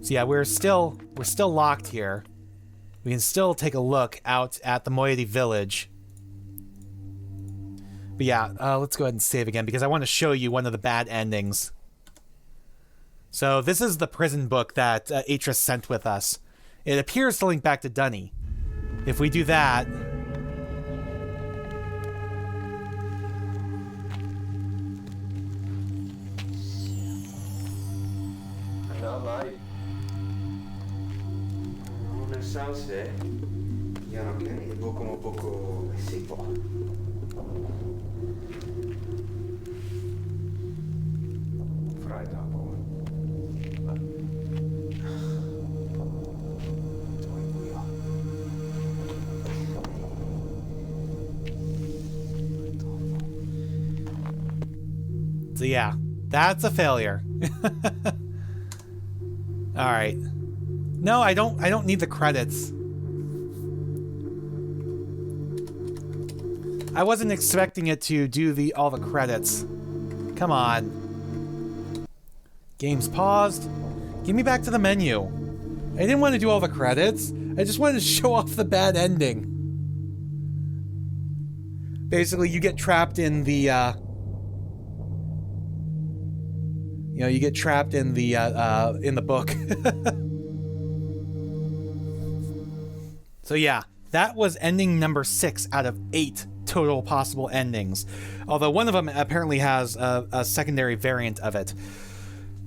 So yeah, we're still locked here. We can still take a look out at the Moiety village. But yeah, let's go ahead and save again because I want to show you one of the bad endings. So this is the prison book that Atris sent with us. It appears to link back to Dunny. If we do that... So yeah, that's a failure. All right. No, I don't need the credits. I wasn't expecting it to do all the credits. Come on. Game's paused. Give me back to the menu. I didn't want to do all the credits. I just wanted to show off the bad ending. Basically, you get trapped in the you get trapped in the book. So yeah, that was ending number 6 out of 8 total possible endings. Although one of them apparently has a secondary variant of it.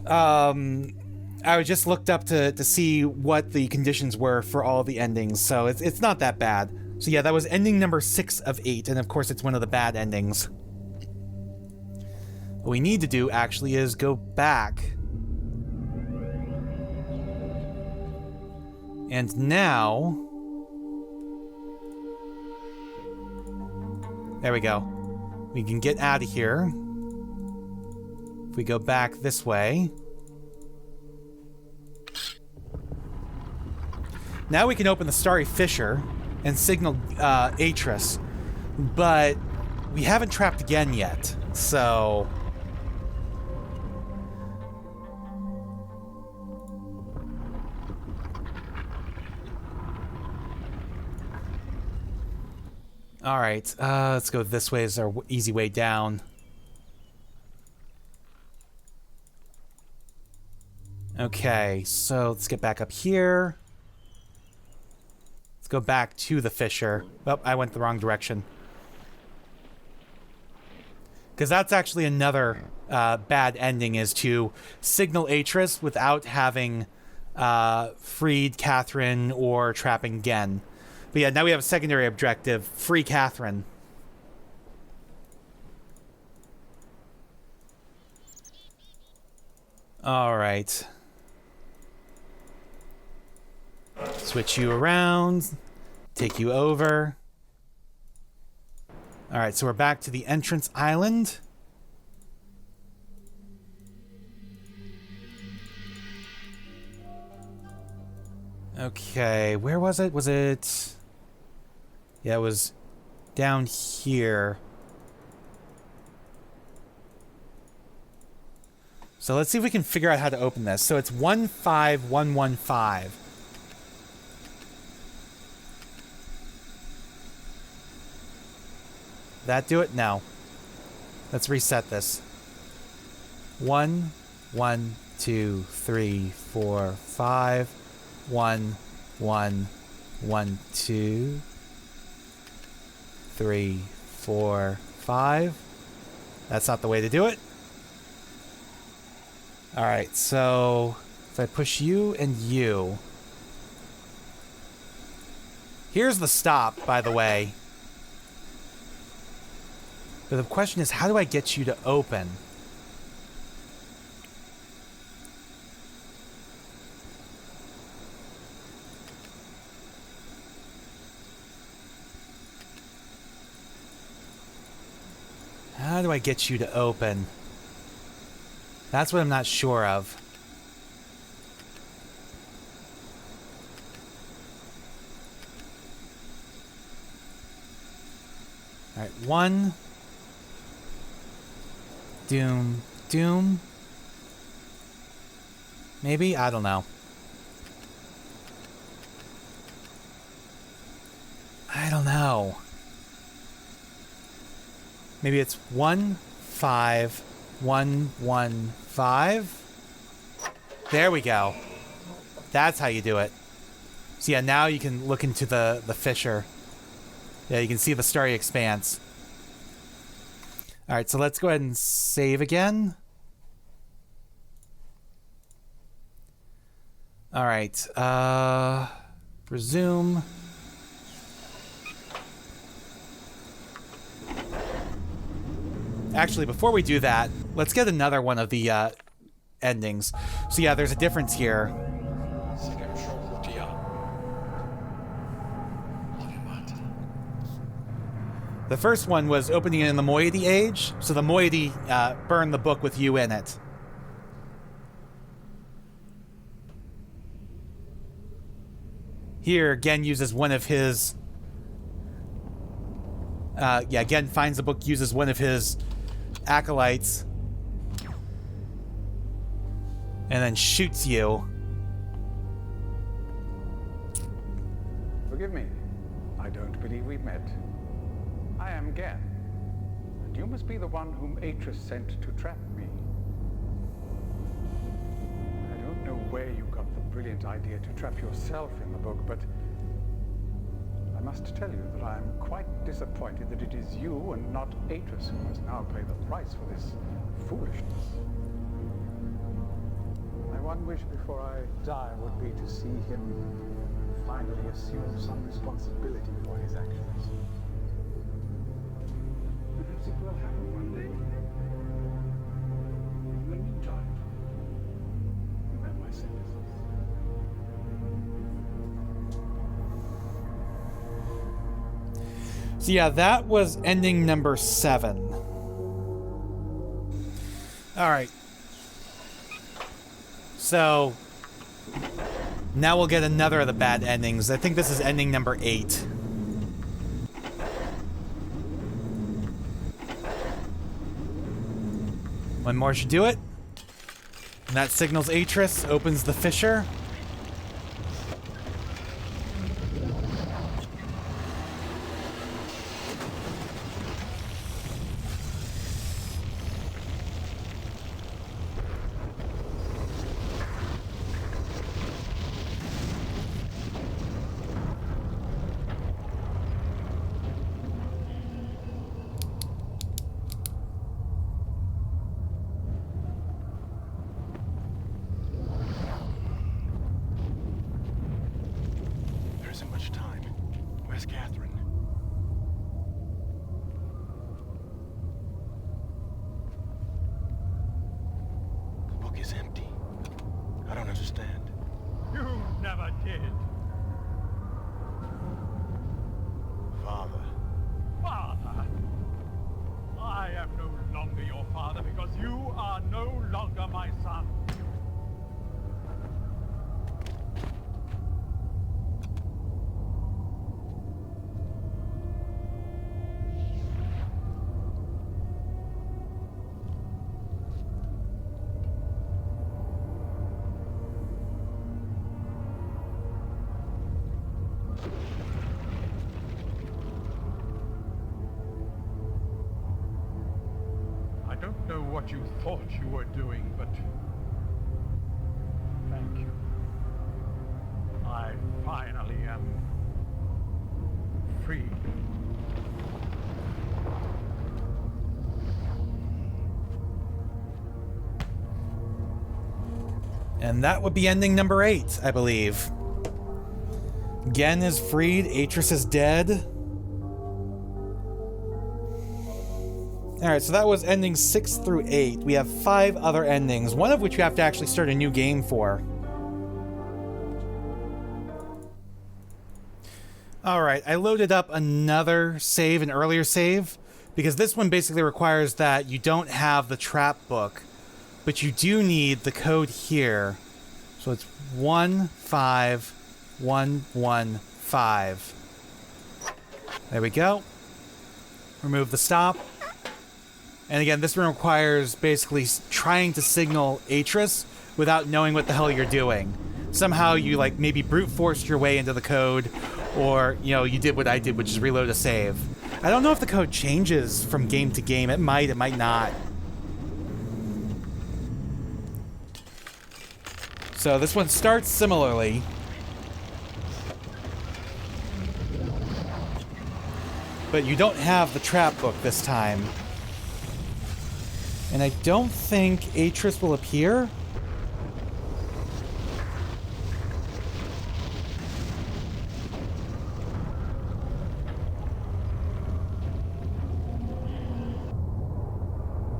I just looked up to see what the conditions were for all the endings, so it's not that bad. So yeah, that was ending number 6 of 8, and of course it's one of the bad endings. What we need to do, actually, is go back. And now... There we go. We can get out of here. If we go back this way... Now we can open the Starry Fissure and signal Atris, but we haven't trapped Gehn yet, so... Alright, let's go this way as our easy way down. Okay, so let's get back up here. Let's go back to the fissure. Oh, I went the wrong direction. Because that's actually another bad ending, is to signal Atris without having freed Catherine or trapping Gehn. But yeah, now we have a secondary objective, free Catherine. Alright. Switch you around. Take you over. Alright, so we're back to the entrance island. Okay, where was it? Was it... Yeah, it was down here. So let's see if we can figure out how to open this. So it's 15115. That do it? No. Let's reset this. 1, 1, 2, 3, 4, 5. 1, 1, 1, 2, 3, 4, 5. That's not the way to do it. Alright, so if I push you and you. Here's the stop, by the way. But the question is, how do I get you to open? How do I get you to open? That's what I'm not sure of. Alright, 1. Doom. Maybe? I don't know. Maybe it's 15115. There we go. That's how you do it. So yeah, now you can look into the fissure. Yeah, you can see the starry expanse. All right, so let's go ahead and save again. All right, resume. Actually, before we do that, let's get another one of the endings. So yeah, there's a difference here. The first one was opening in the Moiety Age, so the Moiety burned the book with you in it. Here, Gehn uses one of his... Gehn finds the book, uses one of his acolytes, and then shoots you. Forgive me. I don't believe we've met. I am Gehn, and you must be the one whom Atris sent to trap me. I don't know where you got the brilliant idea to trap yourself in the book, but I must tell you that I am quite disappointed that it is you and not Atris who must now pay the price for this foolishness. My one wish before I die would be to see him finally assume some responsibility for his actions. Perhaps it will happen one day. In the meantime, you have my sentences. So yeah, that was ending number 7. All right. So now we'll get another of the bad endings. I think this is ending number 8. One more should do it. And that signals Atris, opens the fissure. What you thought you were doing, but thank you. I finally am free. And that would be ending number 8, I believe. Gehn is freed, Atris is dead. Alright, so that was endings 6 through 8. We have 5 other endings, one of which we have to actually start a new game for. Alright, I loaded up another save, an earlier save, because this one basically requires that you don't have the trap book, but you do need the code here. So it's 15115. There we go. Remove the stop. And again, this one requires basically trying to signal Atris without knowing what the hell you're doing. Somehow you like maybe brute forced your way into the code, or you know, you did what I did, which is reload a save. I don't know if the code changes from game to game. It might not. So this one starts similarly. But you don't have the trap book this time. And I don't think Atris will appear.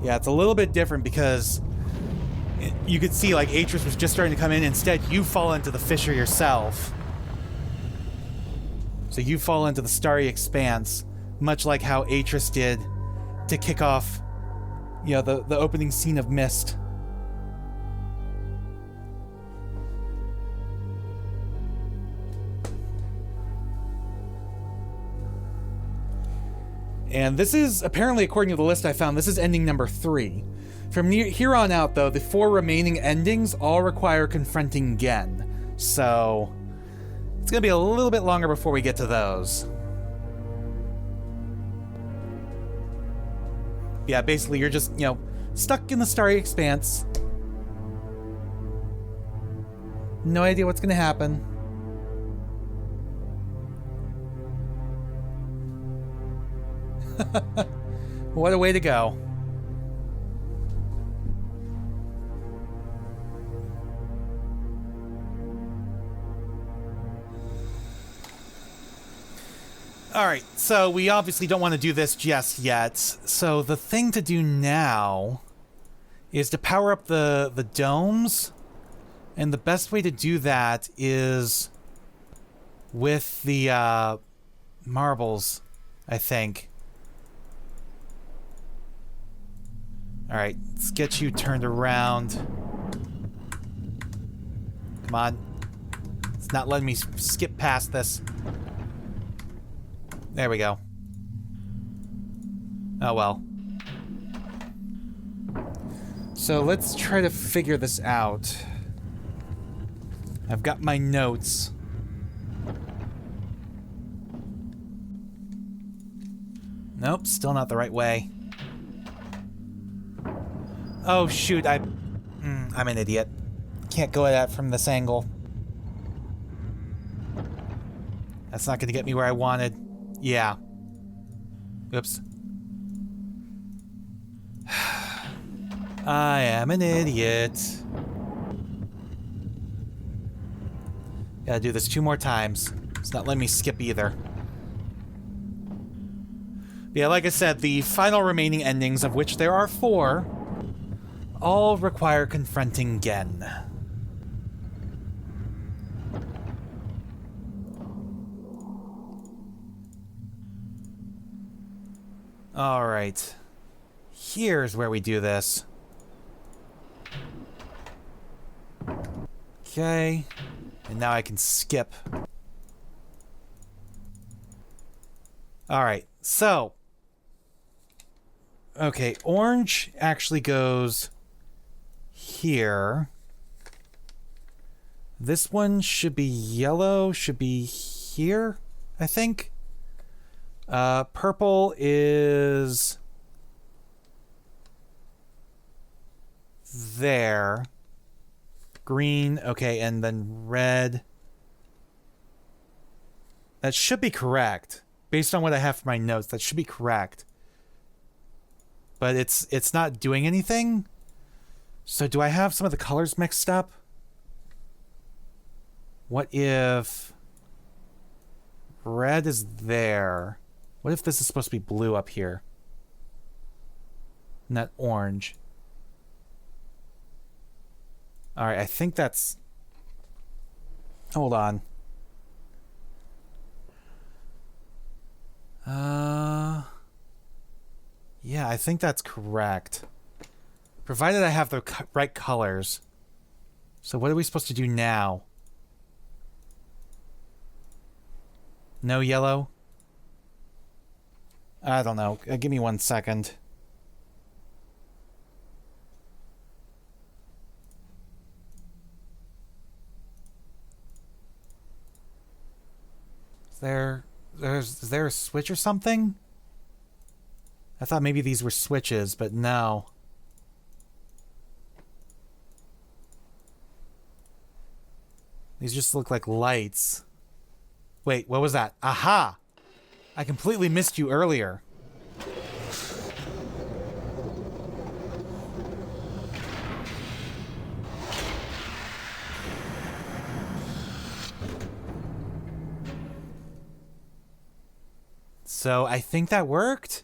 Yeah, it's a little bit different because you could see like Atris was just starting to come in. Instead, you fall into the fissure yourself. So you fall into the starry expanse, much like how Atris did to kick off, you know, the opening scene of Myst. And this is, apparently, according to the list I found, this is ending number 3. From here on out, though, the 4 remaining endings all require confronting Gehn. So it's going to be a little bit longer before we get to those. Yeah, basically you're just, you know, stuck in the starry expanse. No idea what's going to happen. What a way to go. Alright, so we obviously don't want to do this just yet. So the thing to do now is to power up the domes. And the best way to do that is with the marbles, I think. Alright, let's get you turned around. Come on. It's not letting me skip past this. There we go. Oh well. So let's try to figure this out. I've got my notes. Nope, still not the right way. Oh shoot, I'm an idiot. Can't go at that from this angle. That's not gonna get me where I wanted. Yeah. Oops. I am an idiot. Gotta do this 2 more times. It's not letting me skip either. Yeah, like I said, the final remaining endings, of which there are 4, all require confronting Gehn. Alright. Here's where we do this. Okay. And now I can skip. Alright, so. Okay, orange actually goes here. This one should be yellow, should be here, I think. Purple is there. Green, okay, and then red. That should be correct. Based on what I have for my notes, that should be correct. But it's not doing anything. So do I have some of the colors mixed up? What if red is there? What if this is supposed to be blue up here? Not orange. Alright, I think that's... Hold on. Yeah, I think that's correct. Provided I have the right colors. So what are we supposed to do now? No yellow? I don't know. Give me 1 second. Is there a switch or something? I thought maybe these were switches, but no. These just look like lights. Wait, what was that? Aha! I completely missed you earlier. So I think that worked.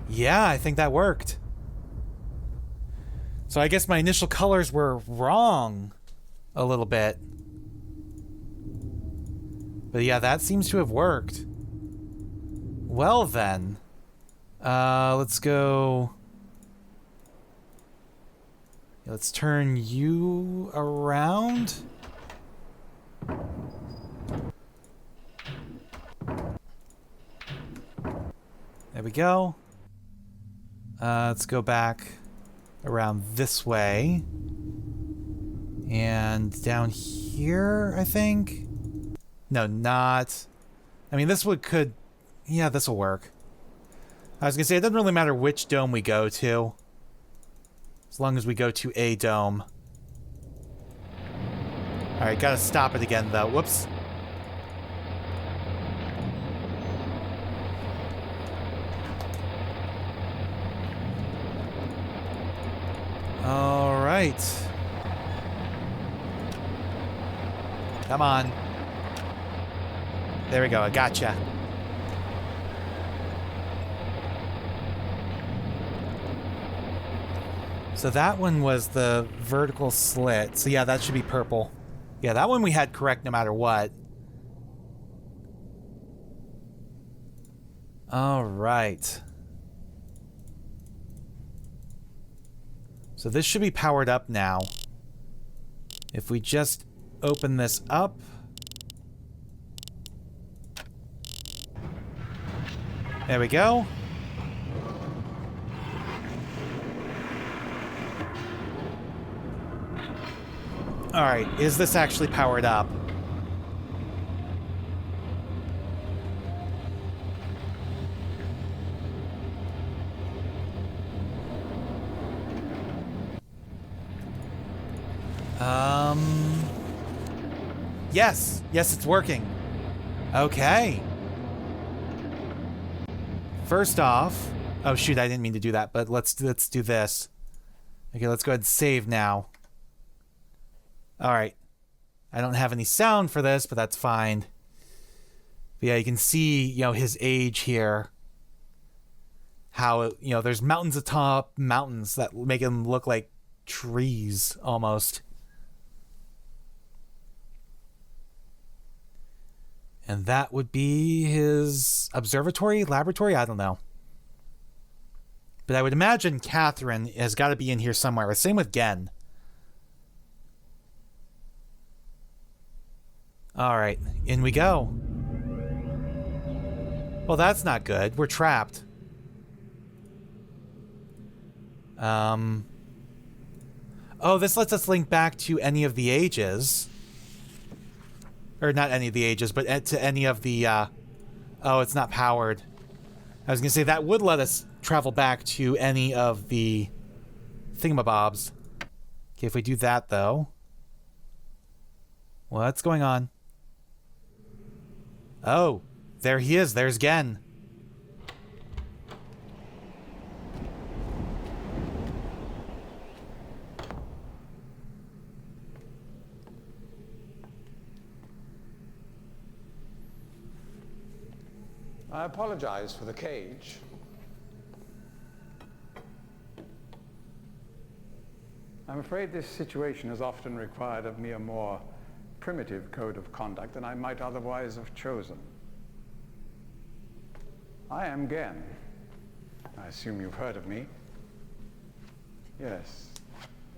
Yeah, I think that worked. So I guess my initial colors were wrong a little bit. But yeah, that seems to have worked. Well then. Let's go... Let's turn you around. There we go. Let's go back around this way. And down here, I think? No, not... I mean, this would could... Yeah, this will work. I was gonna say, it doesn't really matter which dome we go to. As long as we go to a dome. Alright, gotta stop it again, though. Whoops. Alright. Come on. There we go, I gotcha. So that one was the vertical slit. So yeah, that should be purple. Yeah, that one we had correct no matter what. Alright. So this should be powered up now. If we just open this up. There we go. Alright, is this actually powered up? Yes! Yes, it's working. Okay. First off... Oh shoot, I didn't mean to do that, but let's do this. Okay, let's go ahead and save now. Alright. I don't have any sound for this, but that's fine. But yeah, you can see, you know, his age here. How, you know, there's mountains atop mountains that make him look like trees, almost. And that would be his observatory, laboratory? I don't know. But I would imagine Catherine has got to be in here somewhere. Same with Gehn. Alright, in we go. Well, that's not good. We're trapped. Oh, this lets us link back to any of the ages. Or not any of the ages, but to any of the, Oh, it's not powered. I was gonna say, that would let us travel back to any of the thingamabobs. Okay, if we do that, though... What's going on? Oh, there he is. There's Gehn. I apologize for the cage. I'm afraid this situation has often required of me a more primitive code of conduct than I might otherwise have chosen. I am Gehn. I assume you've heard of me. Yes.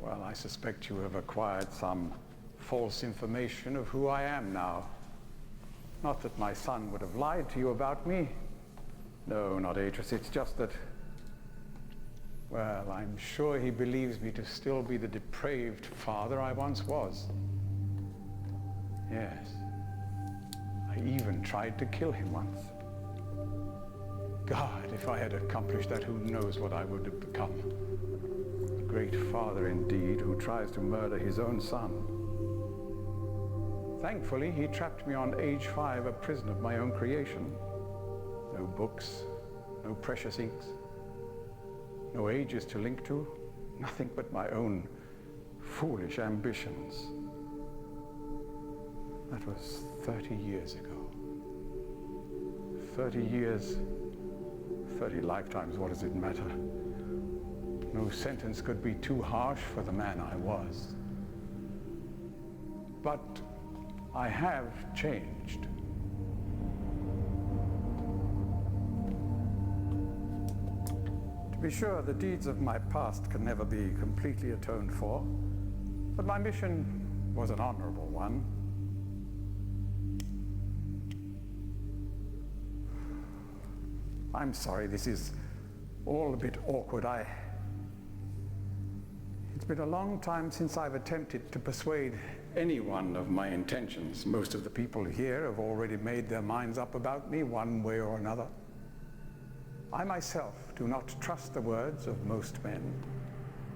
Well, I suspect you have acquired some false information of who I am now. Not that my son would have lied to you about me. No, not Atreus. It's just that, well, I'm sure he believes me to still be the depraved father I once was. Yes. I even tried to kill him once. God, if I had accomplished that, who knows what I would have become. A great father indeed, who tries to murder his own son. Thankfully, he trapped me on age 5, a prison of my own creation. No books, no precious inks, no ages to link to, nothing but my own foolish ambitions. That was 30 years ago. 30 years, 30 lifetimes, what does it matter? No sentence could be too harsh for the man I was. But I have changed. To be sure, the deeds of my past can never be completely atoned for, but my mission was an honorable one. I'm sorry, this is all a bit awkward. It's been a long time since I've attempted to persuade anyone of my intentions. Most of the people here have already made their minds up about me one way or another. I myself do not trust the words of most men,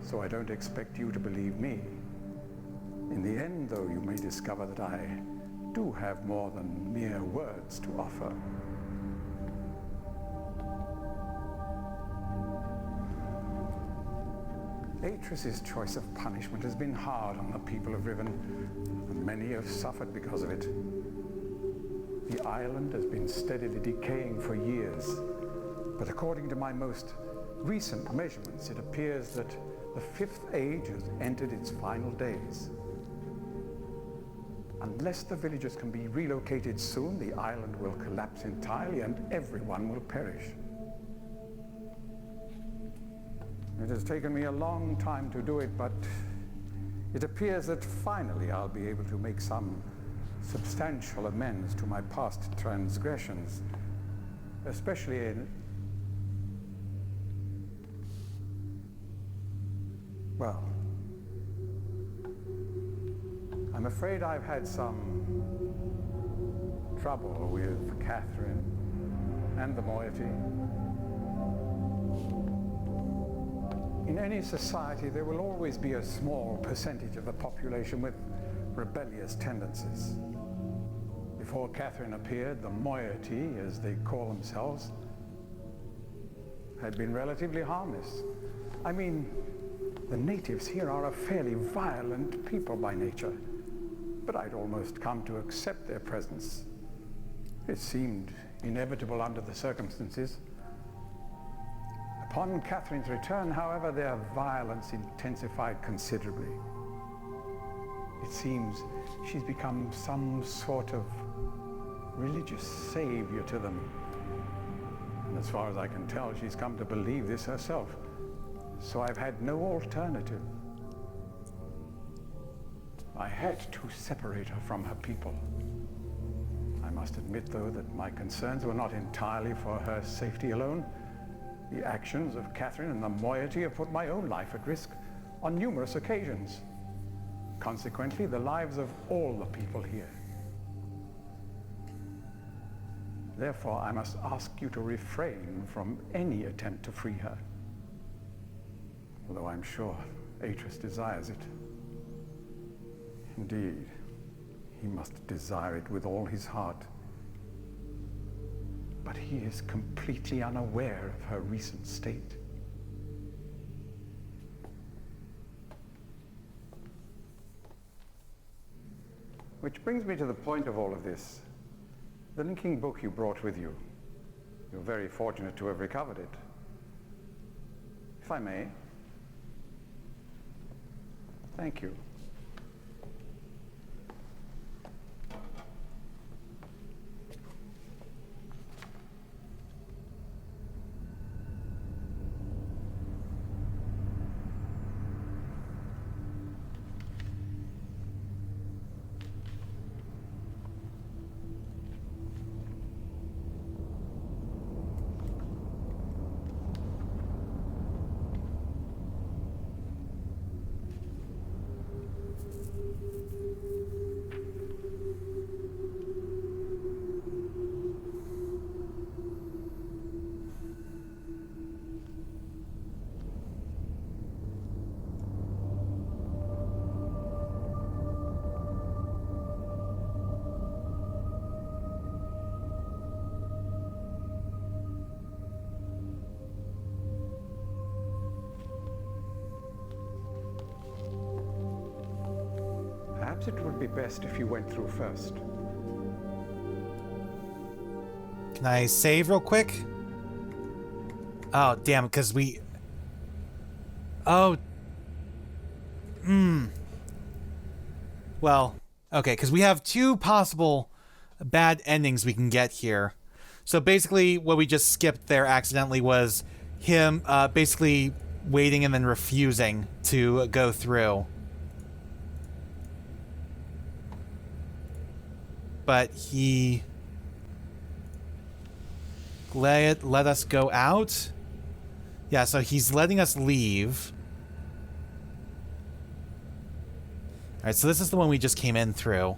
so I don't expect you to believe me. In the end, though, you may discover that I do have more than mere words to offer. Atres's choice of punishment has been hard on the people of Riven, and many have suffered because of it. The island has been steadily decaying for years, but according to my most recent measurements, it appears that the 5th age has entered its final days. Unless the villagers can be relocated soon, the island will collapse entirely and everyone will perish. It has taken me a long time to do it, but it appears that finally I'll be able to make some substantial amends to my past transgressions, especially in, well, I'm afraid I've had some trouble with Catherine and the moiety. In any society, there will always be a small percentage of the population with rebellious tendencies. Before Catherine appeared, the moiety, as they call themselves, had been relatively harmless. I mean, the natives here are a fairly violent people by nature, but I'd almost come to accept their presence. It seemed inevitable under the circumstances. Upon Catherine's return, however, their violence intensified considerably. It seems she's become some sort of religious savior to them. And as far as I can tell, she's come to believe this herself. So I've had no alternative. I had to separate her from her people. I must admit, though, that my concerns were not entirely for her safety alone. The actions of Catherine and the moiety have put my own life at risk on numerous occasions. Consequently, the lives of all the people here. Therefore, I must ask you to refrain from any attempt to free her. Although I'm sure Atreus desires it. Indeed, he must desire it with all his heart. But he is completely unaware of her recent state. Which brings me to the point of all of this. The linking book you brought with you. You're very fortunate to have recovered it. If I may. Thank you. Perhaps it would be best if you went through first. Can I save real quick? Oh, damn, because we... Oh. Well, okay, because we have two possible bad endings we can get here. So basically, what we just skipped there accidentally was him basically waiting and then refusing to go through. But he let us go out. Yeah, so he's letting us leave. Alright, so this is the one we just came in through.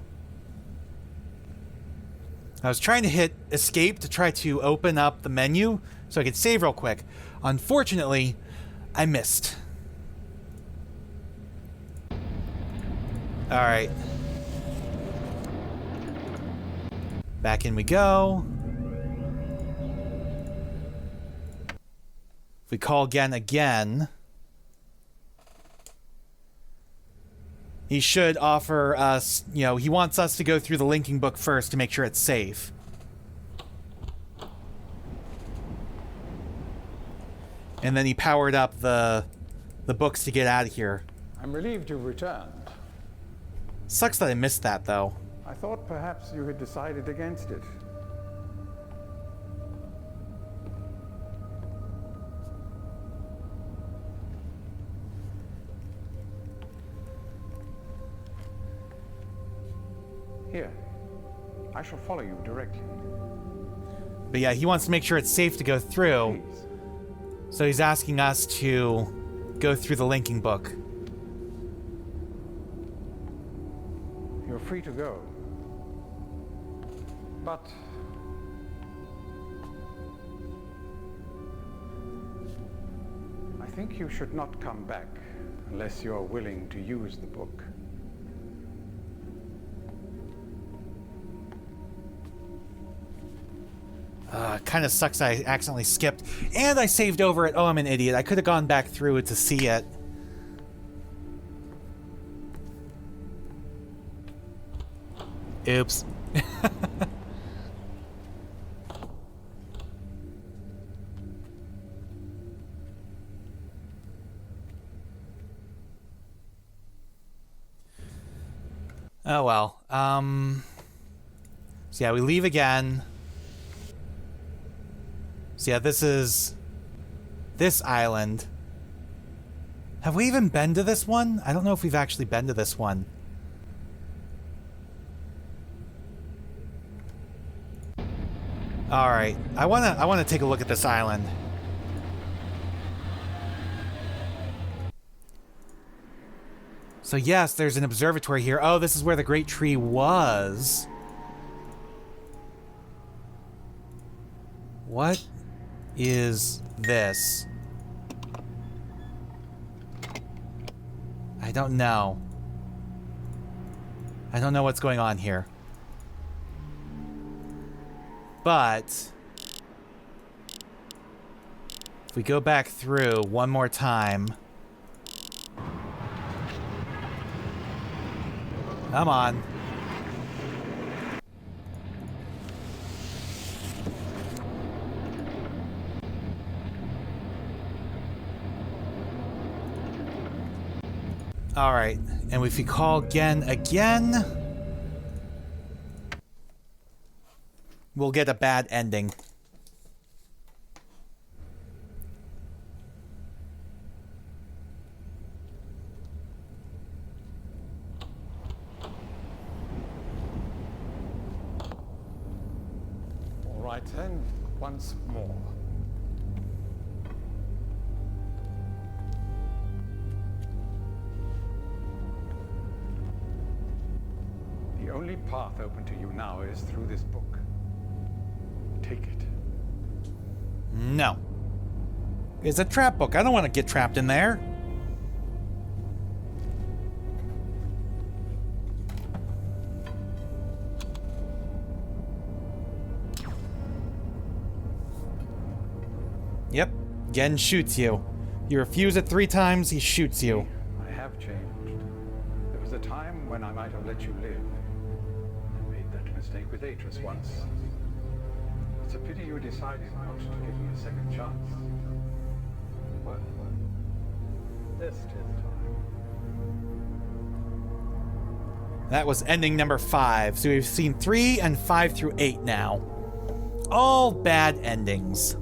I was trying to hit escape to try to open up the menu so I could save real quick. Unfortunately, I missed. Alright. Back in we go. If we call Gehn again, he should offer us, you know, he wants us to go through the linking book first to make sure it's safe. And then he powered up the books to get out of here. I'm relieved you returned. Sucks that I missed that, though. I thought perhaps you had decided against it. Here, I shall follow you directly. But yeah, he wants to make sure it's safe to go through. Please. So he's asking us to go through the linking book. You're free to go. But I think you should not come back unless you're willing to use the book. Kind of sucks I accidentally skipped. And I saved over it. Oh, I'm an idiot. I could have gone back through it to see it. Oops. Oh well. So yeah, we leave again. So yeah, this is this island. Have we even been to this one? I don't know if we've actually been to this one. All right, I wanna take a look at this island. So yes, there's an observatory here. Oh, this is where the great tree was. What is this? I don't know. I don't know what's going on here. But if we go back through one more time. Come on. All right, and if we call Gehn again, we'll get a bad ending. All right then, once more. The only path open to you now is through this book. Take it. No. It's a trap book. I don't want to get trapped in there. Yep. Gehn shoots you. You refuse it 3 times, he shoots you. I have changed. There was a time when I might have let you live. I made that mistake with Atris once. It's a pity you decided not to give me a second chance. Well, there's still time. That was ending number 5. So we've seen 3 and 5 through 8 now. All bad endings.